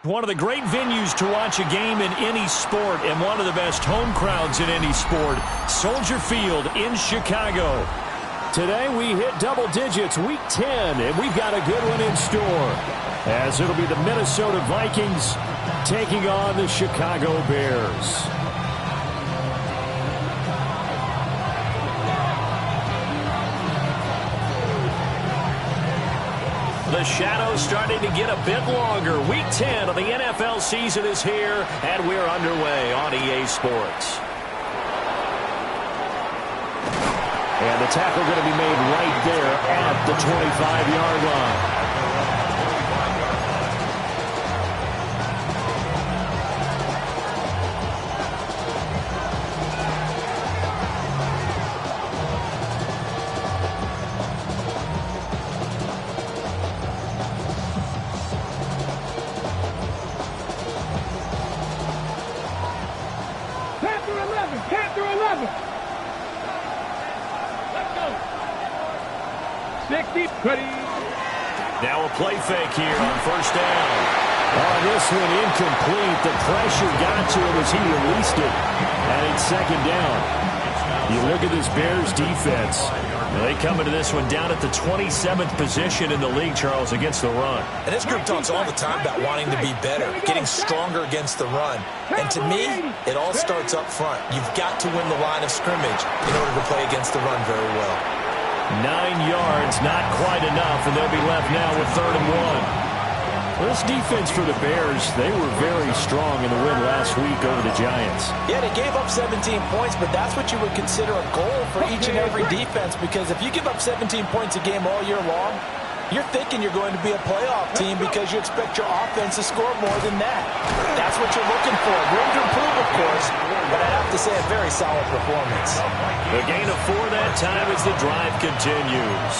One of the great venues to watch a game in any sport and one of the best home crowds in any sport, Soldier Field in Chicago. Today we hit double digits, week 10, and we've got a good one in store, as it'll be the Minnesota Vikings taking on the Chicago Bears. The shadow's starting to get a bit longer. Week 10 of the NFL season is here, and we're underway on EA Sports. And the tackle going to be made right there at the 25-yard line. Now a play fake here on first down. Oh, this one incomplete. The pressure got to him as he released it. And it's second down. You look at this Bears defense. They come into this one down at the 27th position in the league, Charles, against the run. And this group talks all the time about wanting to be better, getting stronger against the run. And to me, it all starts up front. You've got to win the line of scrimmage in order to play against the run very well. 9 yards, not quite enough, and they'll be left now with 3rd and 1. Well, this defense for the Bears, they were very strong in the win last week over the Giants. Yeah, they gave up 17 points, but that's what you would consider a goal for each and every defense, because if you give up 17 points a game all year long, you're thinking you're going to be a playoff team because you expect your offense to score more than that. That's what you're looking for. Room to improve, of course, but I have to say a very solid performance. The gain of 4 that time as the drive continues.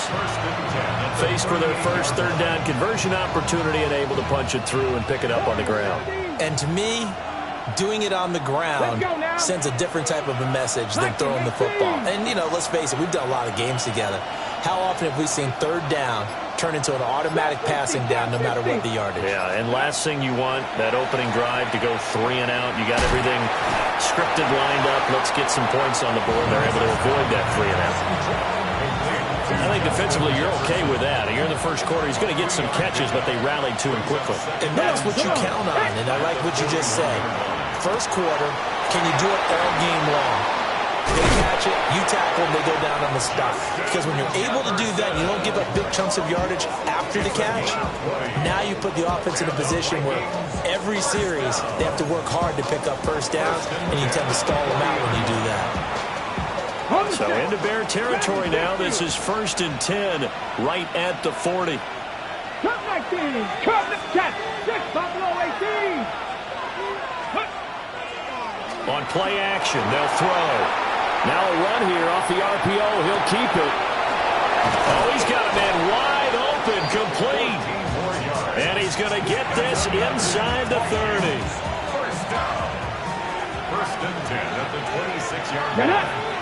Faced for their first 3rd down conversion opportunity and able to punch it through and pick it up on the ground. And to me, doing it on the ground sends a different type of a message than throwing the football. And, you know, let's face it, we've done a lot of games together. How often have we seen 3rd down turn into an automatic passing down no matter what the yardage? Yeah, and last thing you want, that opening drive to go 3 and out. You got everything scripted, lined up. Let's get some points on the board. They're able to avoid that 3 and out. I think defensively you're okay with that. Here in the first quarter, he's going to get some catches, but they rallied to him quickly. And that's what you count on, and I like what you just said. First quarter, can you do it all game long? They catch it, you tackle them, they go down on the spot. Because when you're able to do that, you don't give up big chunks of yardage after the catch. Now you put the offense in a position where every series they have to work hard to pick up first downs, and you tend to stall them out when you do that. So into Bear territory now. This is 1st and 10, right at the 40. Cut 19, cut 6, Buffalo 18. On play action, they'll throw. Now a run here off the RPO. He'll keep it. Oh, he's got a man wide open, complete. And he's going to get this inside the 30. First down. 1st and 10 at the 26-yard line.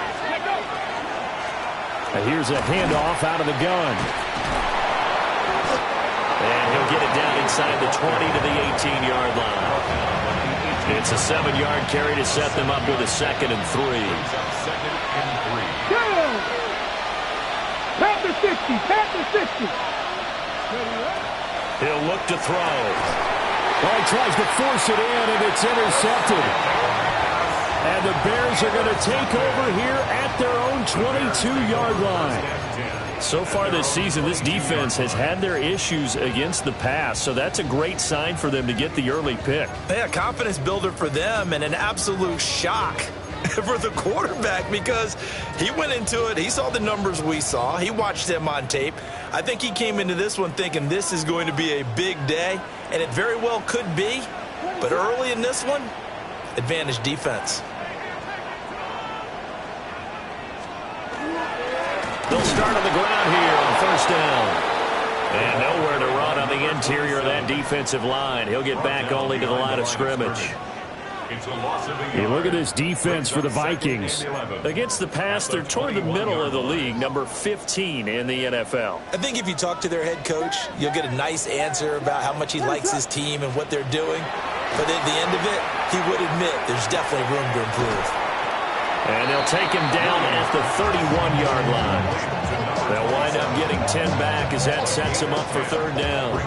Here's a handoff out of the gun. And he'll get it down inside the 20 to the 18-yard line. It's a 7-yard carry to set them up with a 2nd and 3. Panther 60, Panther 60. He'll look to throw. Oh, he tries to force it in, and it's intercepted. And the Bears are going to take over here at their own 22-yard line. So far this season, this defense has had their issues against the pass, so that's a great sign for them to get the early pick. Yeah, confidence builder for them and an absolute shock for the quarterback because he went into it. He saw the numbers we saw. He watched them on tape. I think he came into this one thinking this is going to be a big day, and it very well could be. But early in this one, advantage defense. They'll start on the ground here on first down. And nowhere to run on the interior of that defensive line. He'll get back only to the line of scrimmage. You look at this defense for the Vikings. Against the pass, they're toward the middle of the league, number 15 in the NFL. I think if you talk to their head coach, you'll get a nice answer about how much he likes his team and what they're doing. But at the end of it, he would admit there's definitely room to improve. And they'll take him down at the 31-yard line. They'll wind up getting 10 back as that sets him up for third down.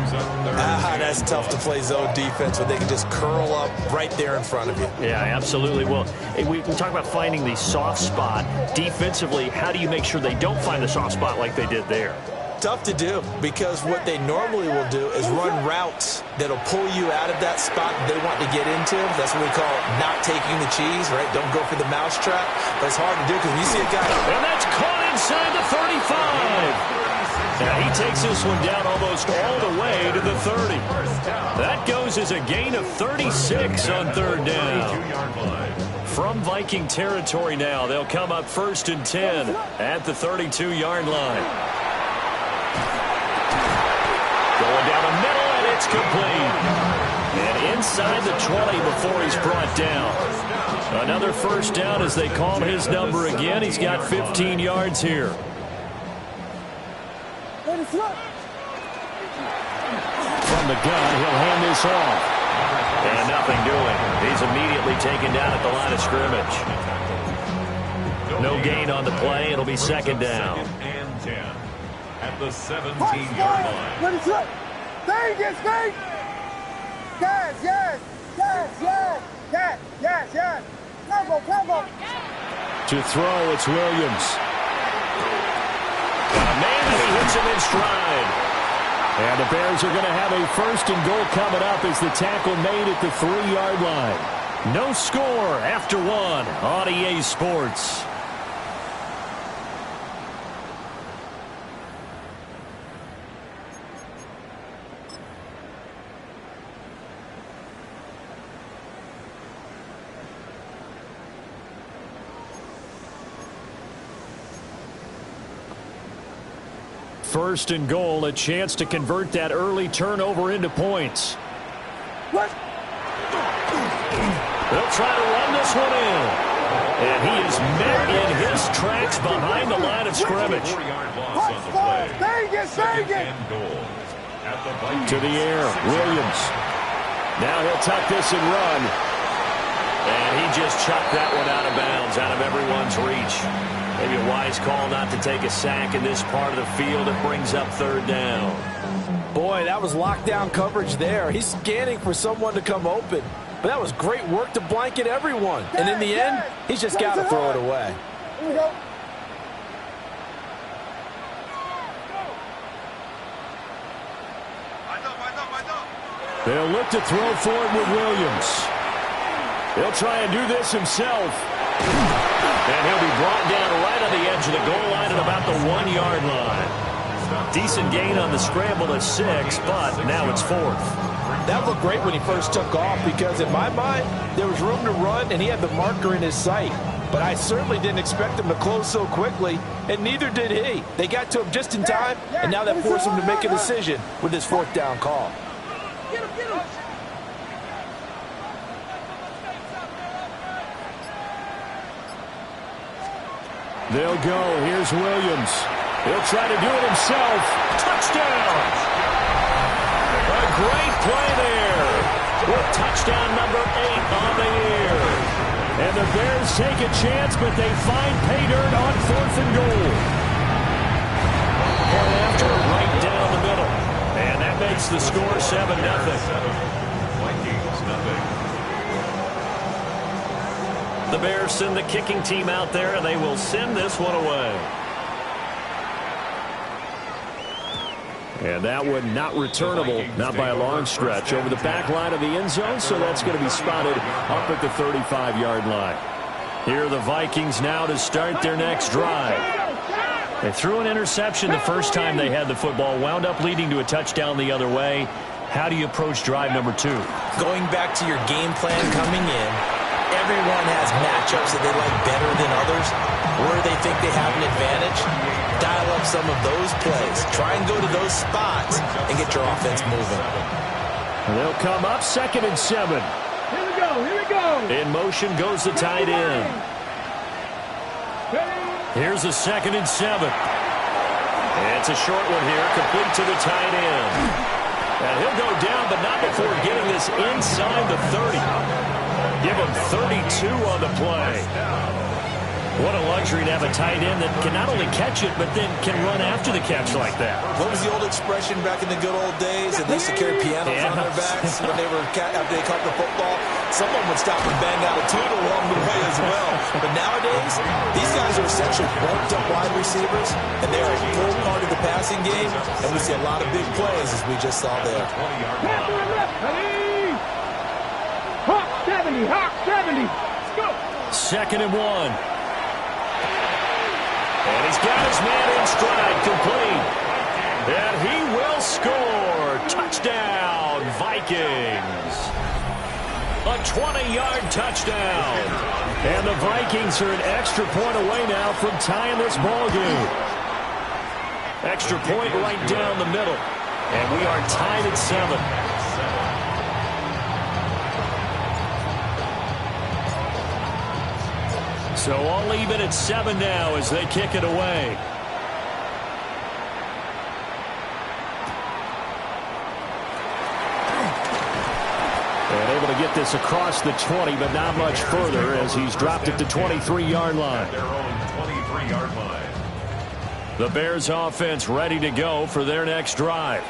That's tough to play zone defense when they can just curl up right there in front of you. Yeah, absolutely. Well, we talk about finding the soft spot. Defensively, how do you make sure they don't find the soft spot like they did there? Tough to do because what they normally will do is run routes that'll pull you out of that spot they want to get into. That's what we call not taking the cheese, right? Don't go for the mousetrap. But it's hard to do because when you see a guy. And that's caught inside the 35. Now he takes this one down almost all the way to the 30. That goes as a gain of 36 on third down. From Viking territory now, they'll come up first and 10 at the 32-yard line. Going down the middle, and it's complete. And inside the 20 before he's brought down. Another first down as they call his number again. He's got 15 yards here. From the gun, he'll hand this off. And nothing doing. He's immediately taken down at the line of scrimmage. No gain on the play. It'll be second down. And 10 at the 17-yard line. Vegas, Vegas! Yes, yes, yes, yes, yes, yes, yes. Combo. To throw, it's Williams. Maybe he hits him in stride. And the Bears are going to have a first and goal coming up as the tackle made at the 3-yard line. No score after one on EA Sports. First and goal, a chance to convert that early turnover into points. What? They'll try to run this one in. And he is met in his tracks behind the line of scrimmage. 4-yard loss on the play. Vegas! To the air, Williams. Now he'll tuck this and run. And he just chucked that one out of bounds, out of everyone's reach. Maybe a wise call not to take a sack in this part of the field. It brings up third down. Boy, that was lockdown coverage there. He's scanning for someone to come open. But that was great work to blanket everyone. And in the end, he's just got to throw it away. Here we go. They'll look to throw for it with Williams. He'll try and do this himself. And he'll be brought down right on the edge of the goal line at about the 1-yard line. Decent gain on the scramble at 6, but now it's 4th. That looked great when he first took off because in my mind, there was room to run and he had the marker in his sight. But I certainly didn't expect him to close so quickly, and neither did he. They got to him just in time, and now that forced him to make a decision with his 4th down call. Get him! They'll go. Here's Williams. He'll try to do it himself. Touchdown! A great play there. With touchdown number 8 on the year. And the Bears take a chance, but they find pay dirt on 4th and goal. Point after, right down the middle. And that makes the score 7-0. Vikings nothing. The Bears send the kicking team out there, and they will send this one away. And that one not returnable, not by a long stretch, over the back line of the end zone, so that's going to be spotted up at the 35-yard line. Here are the Vikings now to start their next drive. They threw an interception the first time they had the football, wound up leading to a touchdown the other way. How do you approach drive number 2? Going back to your game plan coming in, everyone has matchups that they like better than others, where they think they have an advantage. Dial up some of those plays. Try and go to those spots and get your offense moving. They'll come up 2nd and 7. Here we go, here we go. In motion goes the tight end. Here's a 2nd and 7. It's a short one here, complete to the tight end. And he'll go down, but not before getting this inside the 30. Give him 32 on the play. What a luxury to have a tight end that can not only catch it, but then can run after the catch like that. What was the old expression back in the good old days? They used to carry pianos on their backs when they were after they caught the football. Someone would stop and bang out a tune along the way as well. But nowadays, these guys are essentially bulked up wide receivers, and they are a full part of the passing game. And we see a lot of big plays, as we just saw there. Hawk 70, Hawk 70. Let's go. 2nd and 1. And he's got his man in stride, complete. And he will score. Touchdown, Vikings. A 20-yard touchdown. And the Vikings are an extra point away now from tying this ball game. Extra point right down the middle. And we are tied at 7. So all even at 7 now as they kick it away. And able to get this across the 20, but not much further as he's dropped it to 23-yard line. Their own 23-yard line. The Bears offense ready to go for their next drive.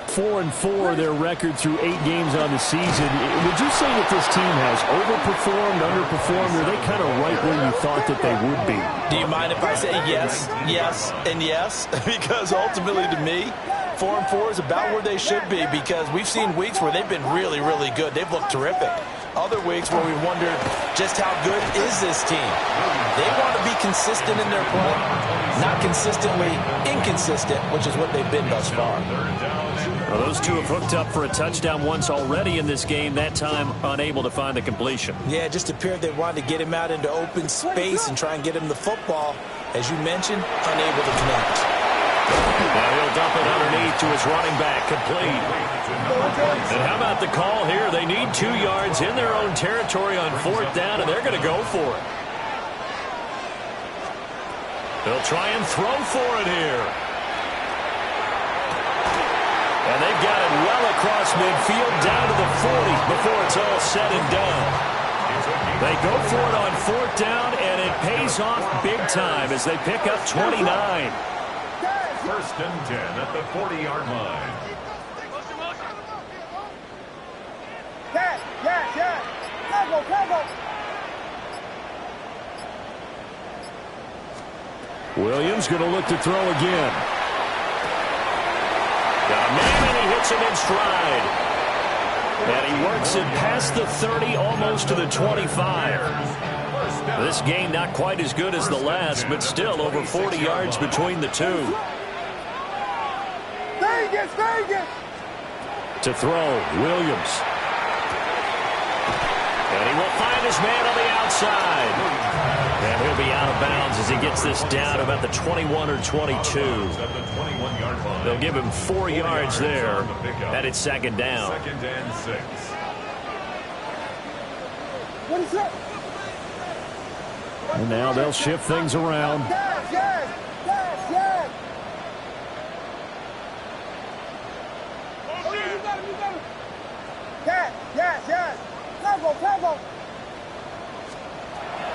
4-4 their record through 8 games on the season. Would you say that this team has overperformed, underperformed, or are they kind of right where you thought that they would be? Do you mind if I say yes, yes, and yes? Because ultimately to me, 4-4 is about where they should be, because we've seen weeks where they've been really, really good. They've looked terrific. Other weeks where we wondered just how good is this team. They want to be consistent in their play, not consistently inconsistent, which is what they've been thus far. Well, those two have hooked up for a touchdown once already in this game, that time unable to find the completion. Yeah, it just appeared they wanted to get him out into open space and try and get him the football. As you mentioned, unable to connect. Now he'll dump it underneath to his running back, complete. And how about the call here? They need 2 yards in their own territory on 4th down, and they're going to go for it. They'll try and throw for it here. And they've got it well across midfield down to the 40 before it's all said and done. They go for it on 4th down, and it pays off big time as they pick up 29. 1st and 10 at the 40-yard line. Yes. Cover. Williams going to look to throw again. Got a man, and he hits him in stride. And he works it past the 30, almost to the 25. This game not quite as good as the last, but still over 40 yards between the two. Vegas. To throw, Williams. And he will find his man on the outside. And he'll be out of bounds as he gets this down about the 21 or 22. They'll give him 4 yards there. And it's 2nd down. 2nd and 6. What is that? And now they'll shift things around. Yes. Oh, you got him. Yes. Cover.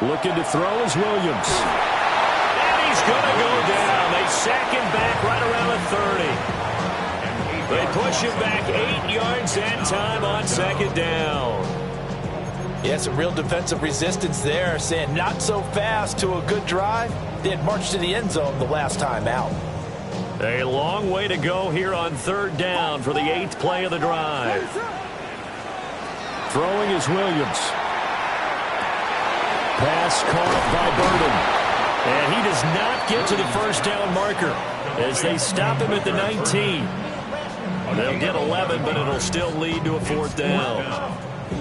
Looking to throw is Williams. And he's going to go down. They sack him back right around the 30. They push him back 8 yards that time on 2nd down. Yeah, some real defensive resistance there, saying not so fast to a good drive. They had marched to the end zone the last time out. A long way to go here on third down for the 8th play of the drive. Throwing is Williams. Pass caught by Burden. And he does not get to the first down marker as they stop him at the 19. They'll get 11, but it'll still lead to a 4th down.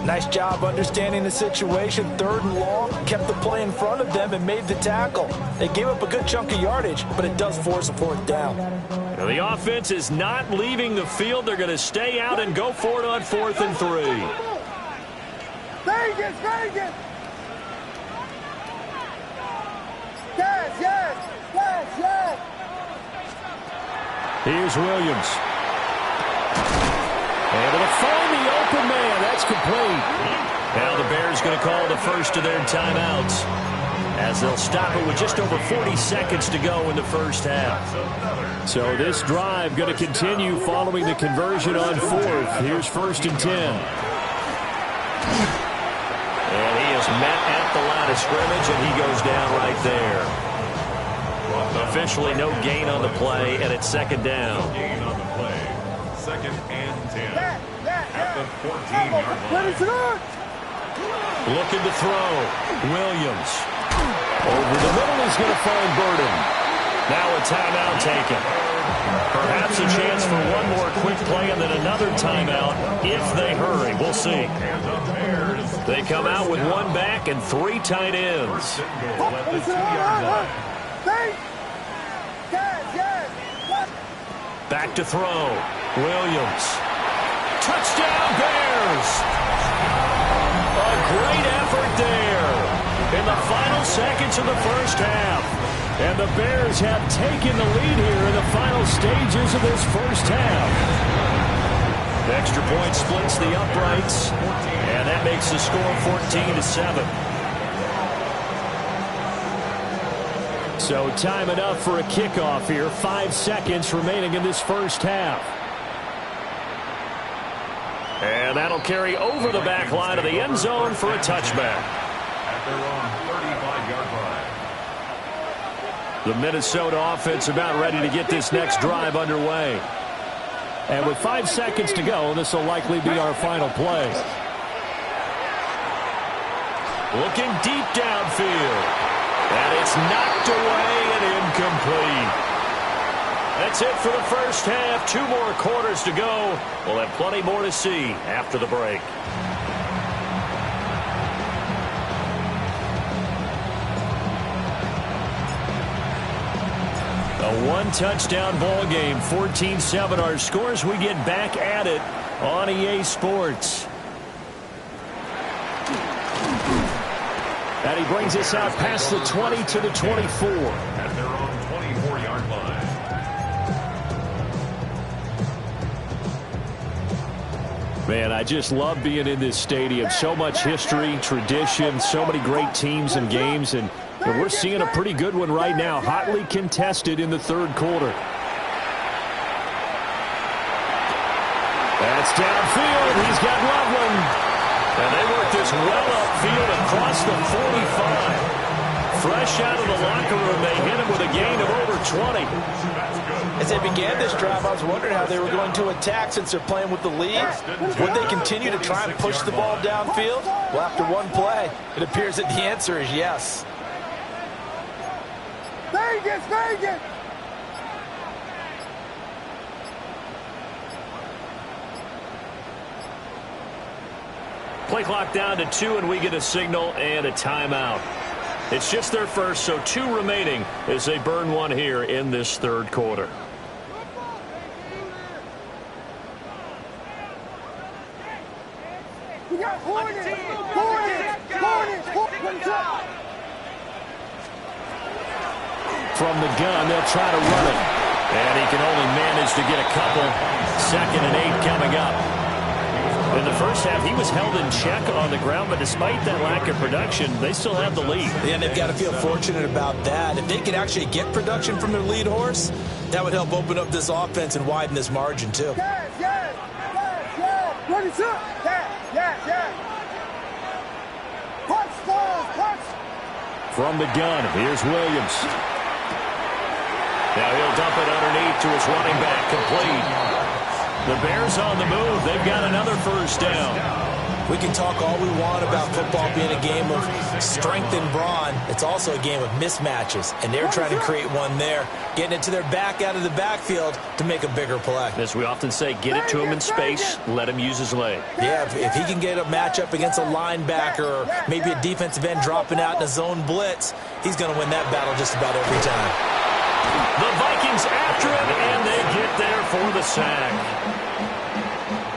Nice job understanding the situation. 3rd and long, kept the play in front of them and made the tackle. They gave up a good chunk of yardage, but it does force a 4th down. Now the offense is not leaving the field. They're going to stay out and go for it on 4th and 3. Vegas, Vegas! Yes, yes, yes, yes! Here's Williams. Able to find the open man. That's complete. Now the Bears going to call the first of their timeouts as they'll stop it with just over 40 seconds to go in the first half. So this drive going to continue following the conversion on 4th. Here's 1st and 10. And he is met at the line of scrimmage, and he goes down right there. Officially no gain on the play, and it's 2nd down. Gain on the play. 2nd and 10. At the 14-yard line. Looking to throw. Williams. Over the middle, he's going to find Burden. Now a timeout taken. Perhaps a chance for one more quick play and then another timeout if they hurry. We'll see. They come out with one back and 3 tight ends. Back to throw. Williams. Touchdown Bears! A great effort there in the final seconds of the first half. And the Bears have taken the lead here in the final stages of this first half. The extra point splits the uprights, and that makes the score 14-7. So time enough for a kickoff here. 5 seconds remaining in this first half. And that'll carry over the back line of the end zone for a touchback. At their own 35-yard line. The Minnesota offense about ready to get this next drive underway. And with 5 seconds to go, this will likely be our final play. Looking deep downfield. And it's knocked away and incomplete. That's it for the first half. 2 more quarters to go. We'll have plenty more to see after the break. A 1-touchdown ball game. 14-7 our scores. We get back at it on EA Sports. And he brings us out past the 20 to the 24. At their own 24-yard line. Man, I just love being in this stadium. So much history, tradition, so many great teams and games, and we're seeing a pretty good one right now, hotly contested in the 3rd quarter. That's downfield. He's got Loveland. And they work this well upfield across the 45. Fresh out of the locker room, they hit him with a gain of over 20. As they began this drive, I was wondering how they were going to attack since they're playing with the lead. Would they continue to try and push the ball downfield? Well, after one play, it appears that the answer is yes. Vegas, Vegas! Play clock down to 2, and we get a signal and a timeout. It's just their first, so 2 remaining as they burn one here in this 3rd quarter. We got Hornets! From the gun, they'll try to run it. And he can only manage to get a couple. 2nd and 8 coming up. In the first half, he was held in check on the ground, but despite that lack of production, they still have the lead. And they've got to feel fortunate about that. If they can actually get production from their lead horse, that would help open up this offense and widen this margin, too. Yes, yes, yes, yes. Run it up. Yes, yes, yes. From the gun, here's Williams. Now he'll dump it underneath to his running back, complete. The Bears on the move. They've got another first down. We can talk all we want about football being a game of strength and brawn. It's also a game of mismatches, and they're trying to create one there, getting it to their back out of the backfield to make a bigger play. As we often say, get it to him in space, let him use his leg. Yeah, if he can get a matchup against a linebacker or maybe a defensive end dropping out in a zone blitz, he's going to win that battle just about every time. The Vikings after him, and they get there for the sack.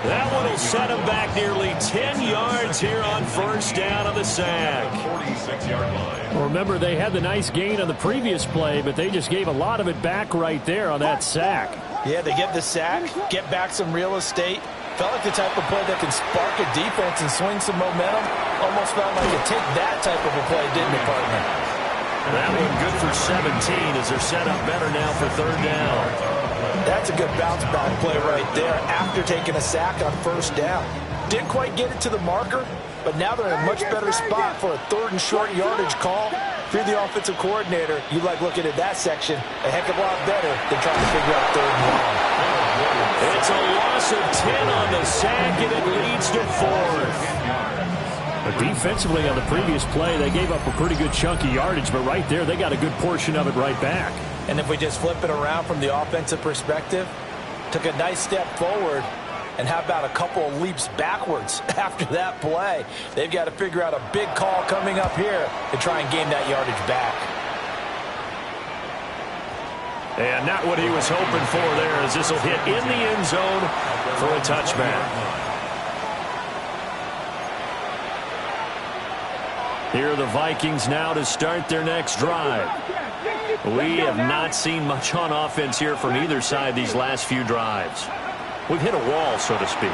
That one will set him back nearly 10 yards here on first down of the sack. 46-yard line. Well, remember, they had the nice gain on the previous play, but they just gave a lot of it back right there on that sack. Yeah, they get the sack, get back some real estate. Felt like the type of play that can spark a defense and swing some momentum. Almost felt like it take that type of a play, didn't it, partner? That one good for 17 as they're set up better now for third down. That's a good bounce-back play right there after taking a sack on first down. Didn't quite get it to the marker, but now they're in a much better spot for a third and short yardage call. If you're the offensive coordinator, you like looking at that section a heck of a lot better than trying to figure out third and long. It's a loss of 10 on the sack, and it leads to fourth. But defensively on the previous play, they gave up a pretty good chunk of yardage, but right there, they got a good portion of it right back. And if we just flip it around from the offensive perspective, took a nice step forward, and how about a couple of leaps backwards after that play? They've got to figure out a big call coming up here to try and gain that yardage back. And not what he was hoping for there, as this will hit in the end zone for a touchback. Here are the Vikings now to start their next drive. We have not seen much on offense here from either side these last few drives. We've hit a wall, so to speak.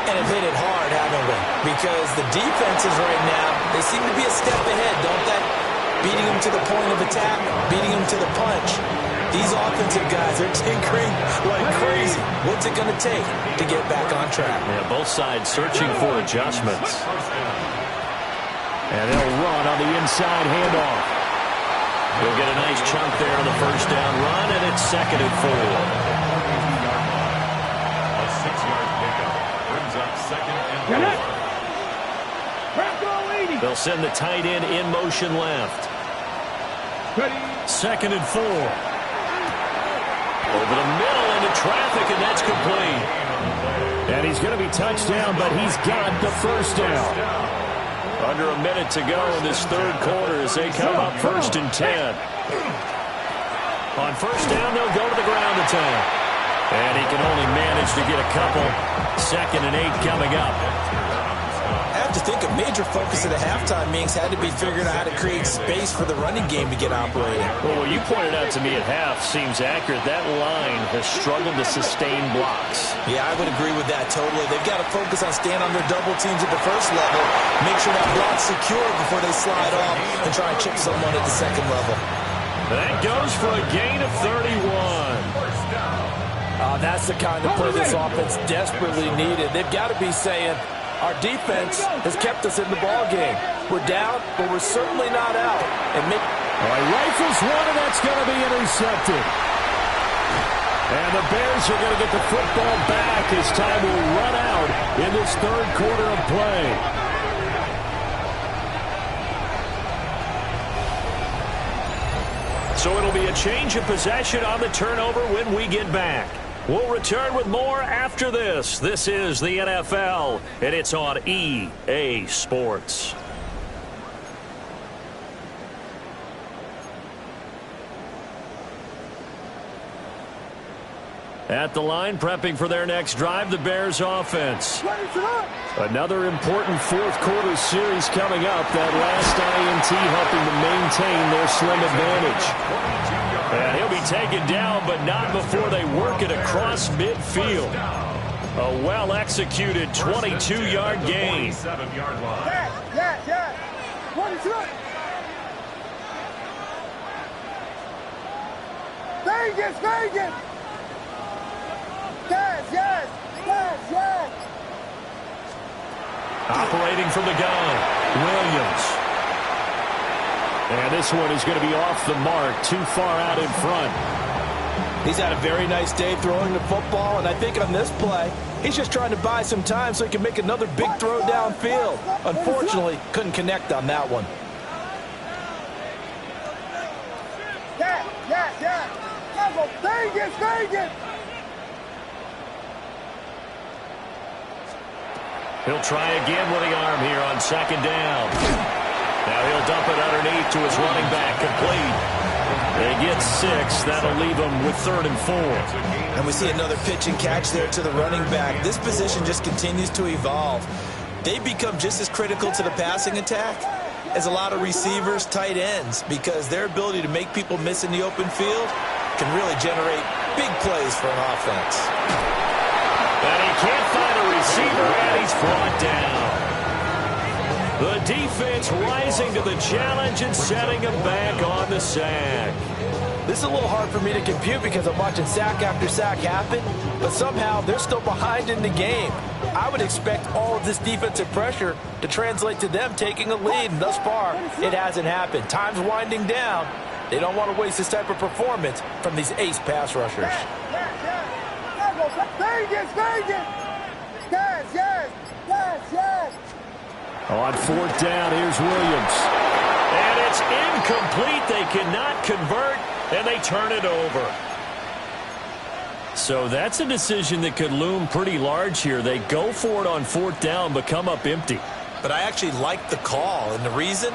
And have hit it hard, haven't we? Because the defenses right now, they seem to be a step ahead, don't they? Beating them to the point of attack, beating them to the punch. These offensive guys are tinkering like crazy. What's it going to take to get back on track? Yeah, both sides searching for adjustments. And they'll run on the inside handoff. He'll get a nice chunk there on the first down run, and it's 2nd and 4. A 6-yard pickup brings up 2nd and 4. They'll send the tight end in motion left. 2nd and 4. Over the middle into traffic, and that's complete. And he's going to be touched down, but he's got the first down. Under a minute to go in this third quarter as they come up 1st and 10. On first down, they'll go to the ground attack. And he can only manage to get a couple. 2nd and 8 coming up. I have to think a major focus of the halftime meetings had to be figuring out how to create space for the running game to get operating. Well, what you pointed out to me at half seems accurate. That line has struggled to sustain blocks. Yeah, I would agree with that totally. They've got to focus on staying on their double teams at the first level, make sure that block's secure before they slide off and try and chip someone at the second level. That goes for a gain of 31. That's the kind of play this offense desperately needed. They've got to be saying, our defense has kept us in the ball game. We're down, but we're certainly not out. And all right, rifles one, and that's going to be intercepted. And the Bears are going to get the football back as time will run out in this third quarter of play. So it'll be a change of possession on the turnover when we get back. We'll return with more after this. This is the NFL, and it's on EA Sports. At the line, prepping for their next drive, the Bears offense. Another important fourth quarter series coming up. That last INT helping to maintain their slim advantage. And he'll be taken down, but not before they work it across midfield. A well-executed 22-yard gain. 7-yard line. Yeah. 22. Vegas. Yes. Operating from the gun. Williams. And this one is going to be off the mark, too far out in front. He's had a very nice day throwing the football, and I think on this play, he's just trying to buy some time so he can make another big throw downfield. Unfortunately, couldn't connect on that one. He'll try again with the arm here on second down. Now he'll dump it underneath to his running back, complete. They get 6. That'll leave them with 3rd and 4. And we see another pitch and catch there to the running back. This position just continues to evolve. They become just as critical to the passing attack as a lot of receivers, tight ends, because their ability to make people miss in the open field can really generate big plays for an offense. And he can't find a receiver, and he's brought down. The defense rising to the challenge and setting him back on the sack. This is a little hard for me to compute because I'm watching sack after sack happen, but somehow they're still behind in the game. I would expect all of this defensive pressure to translate to them taking a lead, and thus far, it hasn't happened. Time's winding down. They don't want to waste this type of performance from these ace pass rushers. On 4th down, here's Williams. And it's incomplete. They cannot convert, and they turn it over. So that's a decision that could loom pretty large here. They go for it on 4th down, but come up empty. But I actually like the call, and the reason?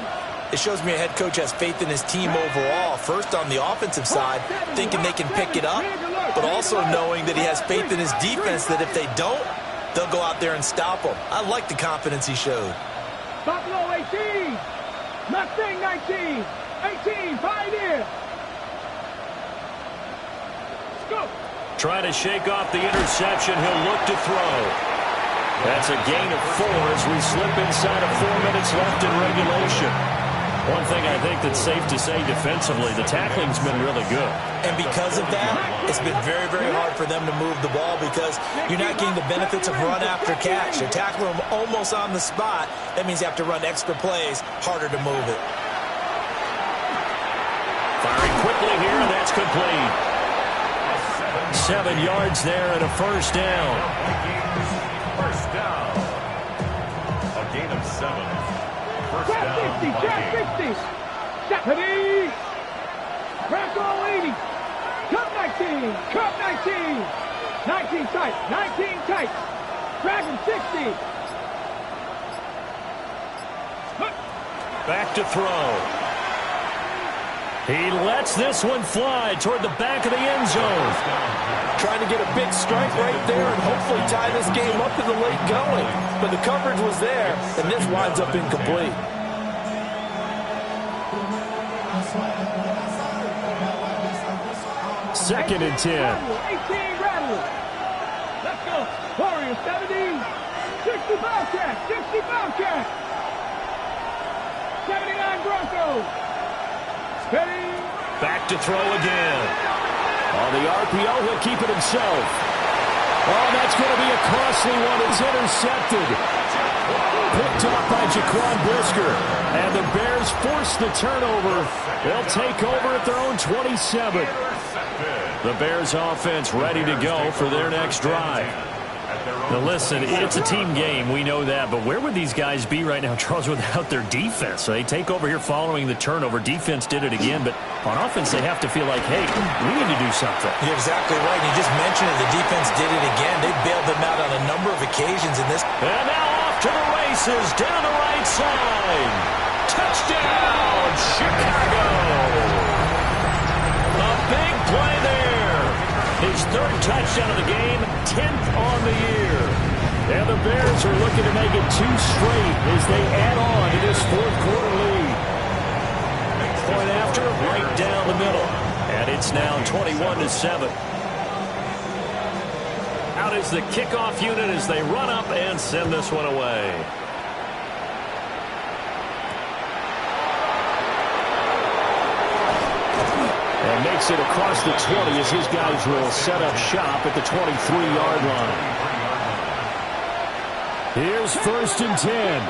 It shows me a head coach has faith in his team overall. First on the offensive side, thinking they can pick it up, but also knowing that he has faith in his defense that if they don't, they'll go out there and stop them. I like the confidence he showed. Buffalo 18. Mustang 19. 18. Pioneer. Let's go. Trying to shake off the interception. He'll look to throw. That's a gain of 4 as we slip inside of 4 minutes left in regulation. One thing I think that's safe to say defensively, the tackling's been really good. And because of that, it's been very, very hard for them to move the ball because you're not getting the benefits of run after catch. You're tackling them almost on the spot. That means you have to run extra plays, harder to move it. Firing quickly here, and that's complete. 7 yards there and a first down. First down. A gain of 7. First Jack down. 50. Jack 50. Stephanie. Franco 80. Cup 19. Cup 19. 19 tight. 19 tight. Dragon 60. Back to throw. He lets this one fly toward the back of the end zone. Trying to get a big strike right there and hopefully tie this game up in the late going. But the coverage was there, and this winds up incomplete. Second and 10. 18 Rattler. Let's go. Warriors 70. 60 Bobcat. 60 Bobcat. 79 Broncos. Steady. Back to throw again. On the RPO, he'll keep it himself. Oh, that's going to be a costly one. It's intercepted. Picked up by Jaquan Brisker. And the Bears force the turnover. They'll take over at their own 27. The Bears offense ready to go for their next drive. Now listen, it's a team game, we know that, but where would these guys be right now, Charles, without their defense? So they take over here following the turnover. Defense did it again, but on offense they have to feel like, hey, we need to do something. You're exactly right. You just mentioned it. The defense did it again. They bailed them out on a number of occasions in this. And now off to the races, down the right side. Touchdown, Chicago! A big play there. His 3rd touchdown of the game, 10th on the year. And the Bears are looking to make it 2 straight as they add on to this 4th quarter lead. Point after, right down the middle. And it's now 21-7. Out is the kickoff unit as they run up and send this one away. And makes it across the 20 as his guys will set up shop at the 23-yard line. Here's 1st and 10.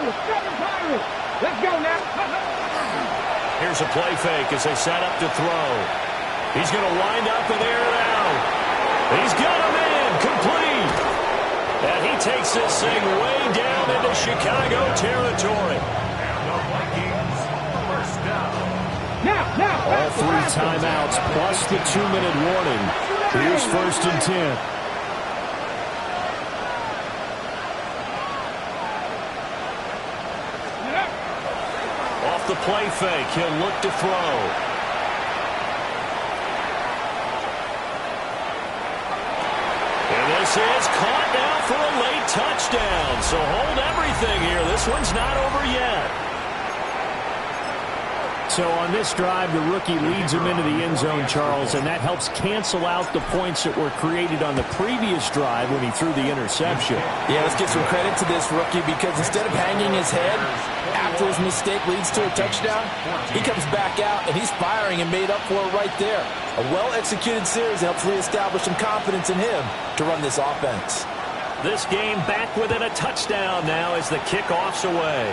Pirates. Let's go now. Here's a play fake as they set up to throw. He's going to wind up and air it out. He's got him in, complete. And he takes this thing way down into Chicago territory. And the Vikings, first down. Now. All 3 timeouts plus the 2-minute warning. Here's 1st and 10. Off the play fake, he'll look to throw. And this is caught now for a late touchdown. So hold everything here. This one's not over yet. So on this drive, the rookie leads him into the end zone, Charles, and that helps cancel out the points that were created on the previous drive when he threw the interception. Yeah, let's give some credit to this rookie because instead of hanging his head after his mistake leads to a touchdown, he comes back out and he's firing and made up for it right there. A well-executed series helps reestablish some confidence in him to run this offense. This game back within a touchdown now as the kickoff's away.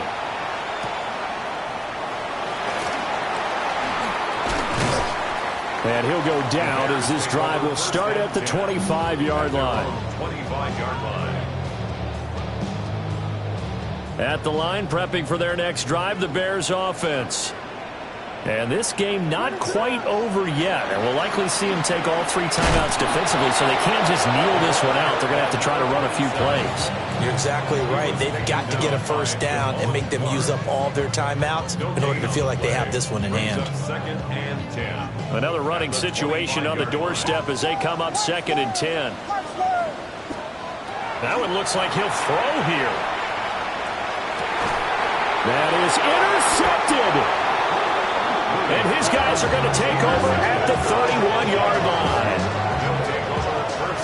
And he'll go down as this drive will start at the 25-yard line. 25-yard line. At the line, prepping for their next drive, the Bears offense. And this game not quite over yet. And we'll likely see them take all 3 timeouts defensively, so they can't just kneel this one out. They're going to have to try to run a few plays. You're exactly right. They've got to get a first down and make them use up all their timeouts in order to feel like they have this one in hand. 2nd and 10. Another running situation on the doorstep as they come up 2nd and 10. That one looks like he'll throw here. That is intercepted. And his guys are going to take over at the 31-yard line.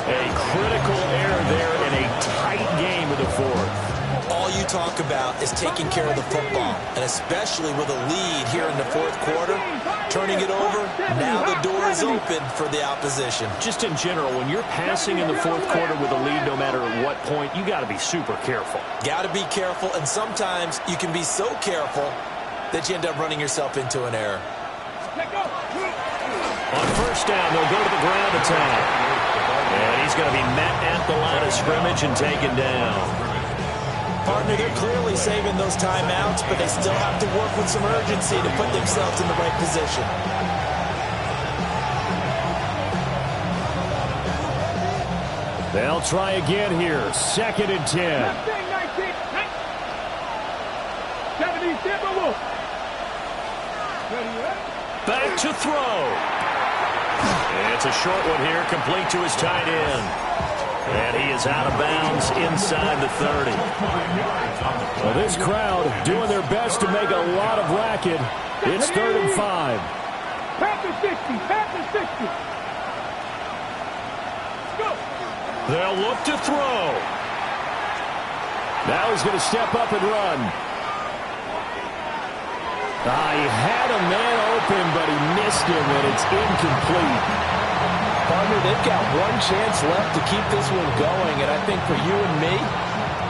A critical error there in a tight game of the 4th. All you talk about is taking care of the football, and especially with a lead here in the 4th quarter, turning it over, now the door is open for the opposition. Just in general, when you're passing in the 4th quarter with a lead, no matter at what point, you got to be super careful. Got to be careful, and sometimes you can be so careful that you end up running yourself into an error. On first down, they'll go to the ground attack. And he's going to be met at the line of scrimmage and taken down. Partner, they're clearly saving those timeouts, but they still have to work with some urgency to put themselves in the right position. They'll try again here. 2nd and 10. Back to throw. It's a short one here, complete to his tight end. And he is out of bounds inside the 30. Well, this crowd doing their best to make a lot of racket. It's 3rd and 5. Pass the 60. Pass the 60. Go. They'll look to throw. Now he's going to step up and run. He had a man open, but he missed him, and it's incomplete. Partner, they've got one chance left to keep this one going, and I think for you and me,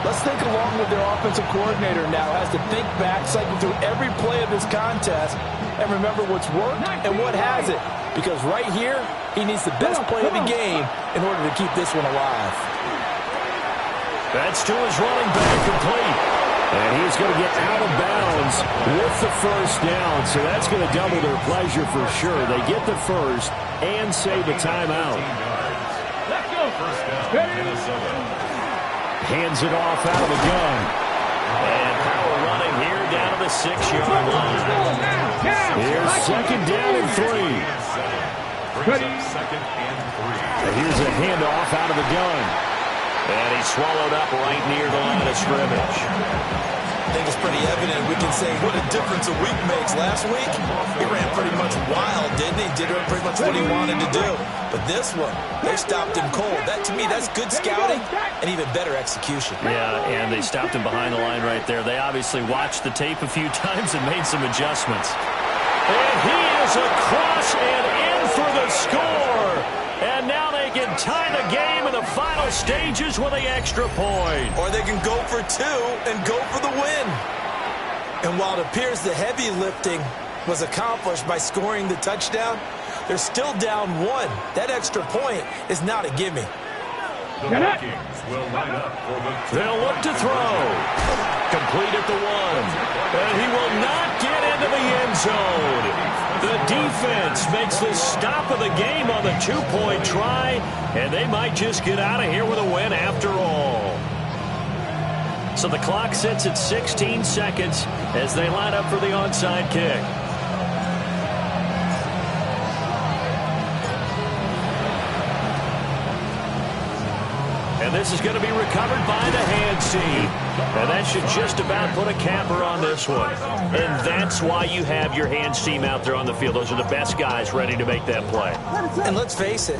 let's think along with their offensive coordinator now has to think back, cycle through every play of this contest, and remember what's worked and what hasn't. Because right here, he needs the best play of the game in order to keep this one alive. That's to his running back, complete. And he's going to get out of bounds with the first down. So that's going to double their pleasure for sure. They get the first and save a timeout. Let's go. First down, Minnesota. Hands it off out of the gun. And power running here down to the 6-yard line. Here's 2nd down and 3. Brings up 2nd and 3. And here's a handoff out of the gun. And he's swallowed up right near the line of scrimmage. I think it's pretty evident. We can say what a difference a week makes. Last week, he ran pretty much wild, didn't he? Did pretty much what he wanted to do. But this one, they stopped him cold. That, to me, that's good scouting and even better execution. Yeah, and they stopped him behind the line right there. They obviously watched the tape a few times and made some adjustments. And he is across and in for the score. And now they can tie the game in the final stages with the extra point. Or they can go for two and go for the win. And while it appears the heavy lifting was accomplished by scoring the touchdown, they're still down one. That extra point is not a gimme. The Vikings will line up for the... They'll look to throw. Complete at the 1. And he will not get into the end zone. The defense makes the stop of the game on the 2-point try, and they might just get out of here with a win after all. So the clock sits at 16 seconds as they line up for the onside kick. And this is going to be recovered by the hand seam. And that should just about put a capper on this one. And that's why you have your hands team out there on the field. Those are the best guys ready to make that play. And let's face it,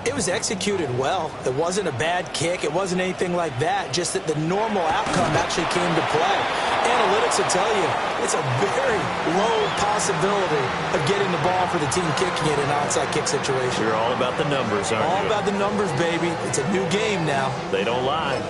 it was executed well. It wasn't a bad kick. It wasn't anything like that. Just that the normal outcome actually came to play. Analytics will tell you it's a very low possibility of getting the ball for the team kicking it in an onside kick situation. You're all about the numbers, aren't you? All about the numbers, baby. It's a new game now. They don't lie.